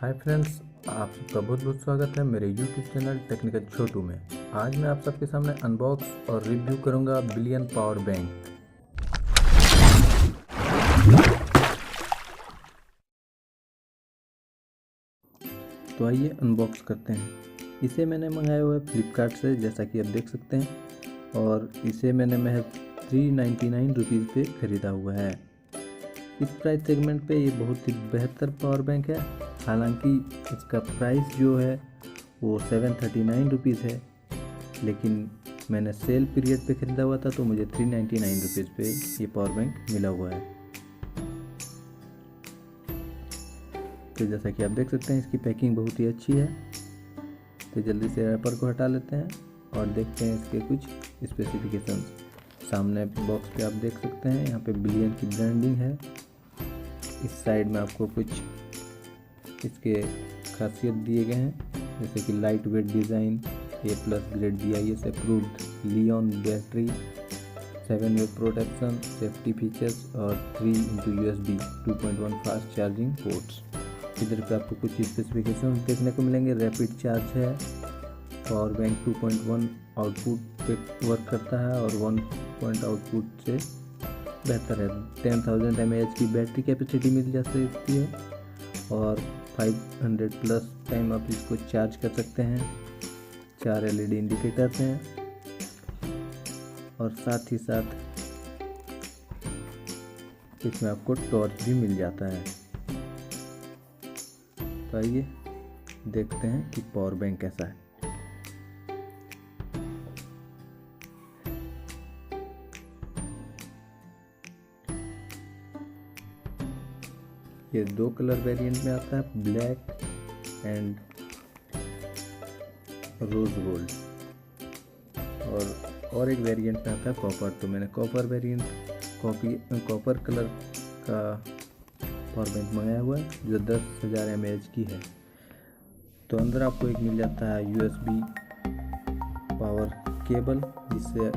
Hi friends, आप सबका बहुत बहुत स्वागत है मेरे यूट्यूब चैनल टेक्निकल छोटू में। आज मैं आप सबके सामने अनबॉक्स और रिव्यू करूंगा बिलियन पावर बैंक। तो आइए अनबॉक्स करते हैं। इसे मैंने मंगाया हुआ है फ्लिपकार्ट से, जैसा कि आप देख सकते हैं, और इसे मैंने महज 399 रुपीज़ पे ख़रीदा हुआ है। इस प्राइस सेगमेंट पे ये बहुत ही बेहतर पावर बैंक है। हालांकि इसका प्राइस जो है वो 739 रुपीज़ है, लेकिन मैंने सेल पीरियड पे ख़रीदा हुआ था तो मुझे 399 रुपीज़ पे ये पावर बैंक मिला हुआ है। तो जैसा कि आप देख सकते हैं, इसकी पैकिंग बहुत ही अच्छी है। तो जल्दी से रैपर को हटा लेते हैं और देखते हैं इसके कुछ स्पेसिफिकेशंस। सामने बॉक्स पे आप देख सकते हैं, यहाँ पे बिलियन की ब्रांडिंग है। इस साइड में आपको कुछ इसके खासियत दिए गए हैं, जैसे कि light weight design, A+ grade BIS approved, लियन battery, 7 year protection, safety features और 3x USB 2.1 fast charging ports. इधर पे आपको कुछ स्पेसिफिकेशन देखने को मिलेंगे। रैपिड चार्ज है, पावर बैंक 2.1 आउटपुट पे वर्क करता है और 1 पॉइंट आउटपुट से बेहतर है। 10,000 mAh की बैटरी कैपेसिटी मिल जा सकती है और 500+ टाइम आप इसको चार्ज कर सकते हैं। 4 LED इंडिकेटर्स हैं और साथ ही साथ इसमें आपको टॉर्च भी मिल जाता है। तो आइए देखते हैं कि पावर बैंक कैसा है। ये 2 कलर वेरिएंट में आता है, ब्लैक एंड रोज गोल्ड, और एक वेरिएंट में आता है कॉपर। तो मैंने कॉपर वेरिएंट कॉपर कलर का पावर बैंक मंगाया हुआ है, जो 10,000 mAh की है। तो अंदर आपको एक मिल जाता है USB पावर केबल, जिससे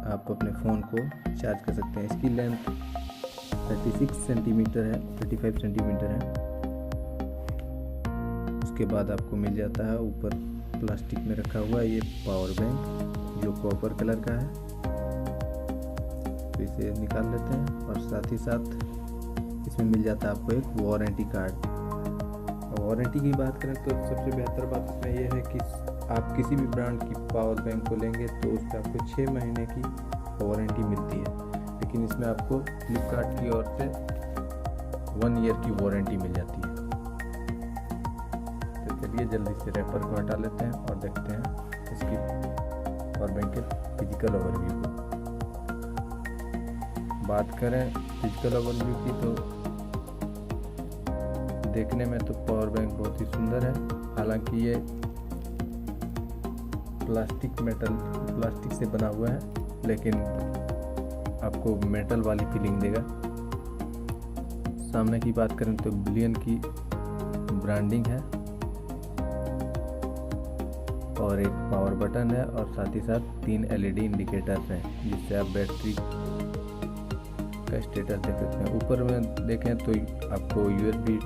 आप अपने फ़ोन को चार्ज कर सकते हैं। इसकी लेंथ 36 सेंटीमीटर है, 35 सेंटीमीटर है। उसके बाद आपको मिल जाता है ऊपर प्लास्टिक में रखा हुआ ये पावर बैंक, जो कॉपर कलर का है। तो इसे निकाल लेते हैं और साथ ही साथ इसमें मिल जाता है आपको एक वारंटी कार्ड। वारंटी की बात करें तो सबसे बेहतर बात इसमें यह है कि आप किसी भी ब्रांड की पावर बैंक को लेंगे तो उस पर आपको 6 महीने की वारंटी मिलती है, लेकिन इसमें आपको फ्लिपकार्ट की ओर से 1 ईयर की वारंटी मिल जाती है। तो चलिए जल्दी से रैपर को हटा लेते हैं और देखते हैं इसकी पावर बैंक के फिजिकल ओवरव्यू को। बात करें फिजिकल ओवरव्यू की, तो देखने में तो पावर बैंक बहुत ही सुंदर है। हालांकि ये प्लास्टिक से बना हुआ है, लेकिन आपको मेटल वाली फीलिंग देगा। सामने की बात करें तो बिलियन की ब्रांडिंग है और एक पावर बटन है और साथ ही साथ 3 LED इंडिकेटर्स हैं, जिससे आप बैटरी का स्टेटस देख सकते हैं। ऊपर में देखें तो आपको USB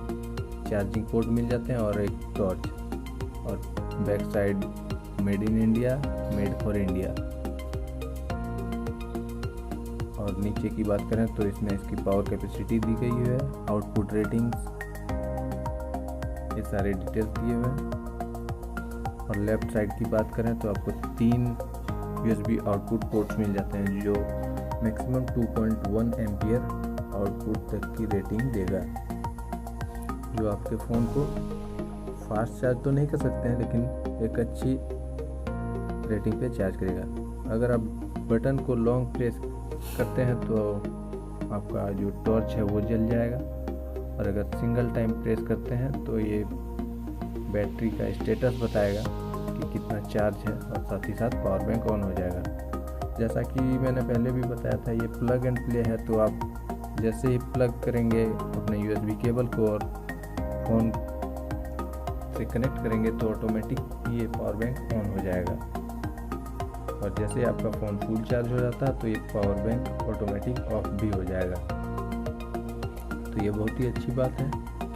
चार्जिंग पोर्ट मिल जाते हैं और एक टॉर्च, और back side made in India, made for India. और नीचे की बात करें तो इसमें इसकी पावर कैपेसिटी दी गई है, आउटपुट रेटिंग्स, ये सारे डिटेल्स दिए हुए हैं। और लेफ्ट साइड की बात करें तो आपको 3 USB आउटपुट पोर्ट्स मिल जाते हैं, जो मैक्सिमम 2.1 एम्पियर आउटपुट तक की रेटिंग देगा, जो आपके फ़ोन को फास्ट चार्ज तो नहीं कर सकते हैं, लेकिन एक अच्छी रेटिंग पे चार्ज करेगा। अगर आप बटन को लॉन्ग प्रेस करते हैं तो आपका जो टॉर्च है वो जल जाएगा, और अगर सिंगल टाइम प्रेस करते हैं तो ये बैटरी का स्टेटस बताएगा कि कितना चार्ज है, और साथ ही साथ पावर बैंक ऑन हो जाएगा। जैसा कि मैंने पहले भी बताया था, ये प्लग एंड प्ले है। तो आप जैसे ही प्लग करेंगे अपने USB केबल को और फ़ोन से कनेक्ट करेंगे तो ऑटोमेटिक ये पावर बैंक ऑन हो जाएगा, और जैसे आपका फ़ोन फुल चार्ज हो जाता है तो ये पावर बैंक ऑटोमेटिक ऑफ भी हो जाएगा। तो ये बहुत ही अच्छी बात है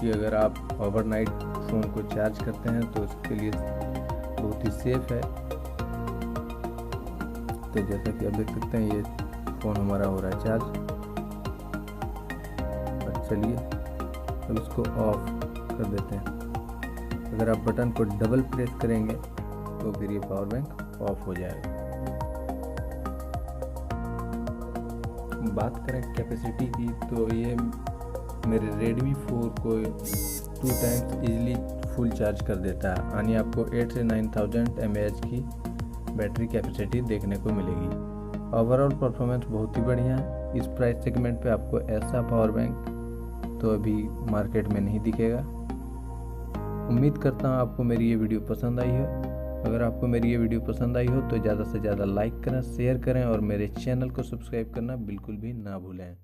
क्योंकि अगर आप ओवरनाइट फ़ोन को चार्ज करते हैं तो उसके लिए बहुत ही सेफ है। तो जैसा कि आप देख सकते हैं ये फ़ोन हमारा हो रहा है चार्ज। और चलिए अब इसको ऑफ कर देते हैं। अगर आप बटन को डबल प्रेस करेंगे तो फिर ये पावर बैंक ऑफ हो जाएगा। बात करें कैपेसिटी की तो ये मेरे Redmi 4 को 2 टाइम्स इजीली फुल चार्ज कर देता है, यानी आपको 8 से 9000 mAh की बैटरी कैपेसिटी देखने को मिलेगी। ओवरऑल परफॉर्मेंस बहुत ही बढ़िया है। इस प्राइस सेगमेंट पे आपको ऐसा पावर बैंक तो अभी मार्केट में नहीं दिखेगा। उम्मीद करता हूँ आपको मेरी ये वीडियो पसंद आई हो। अगर आपको मेरी ये वीडियो पसंद आई हो तो ज़्यादा से ज़्यादा लाइक करें, शेयर करें और मेरे चैनल को सब्सक्राइब करना बिल्कुल भी ना भूलें।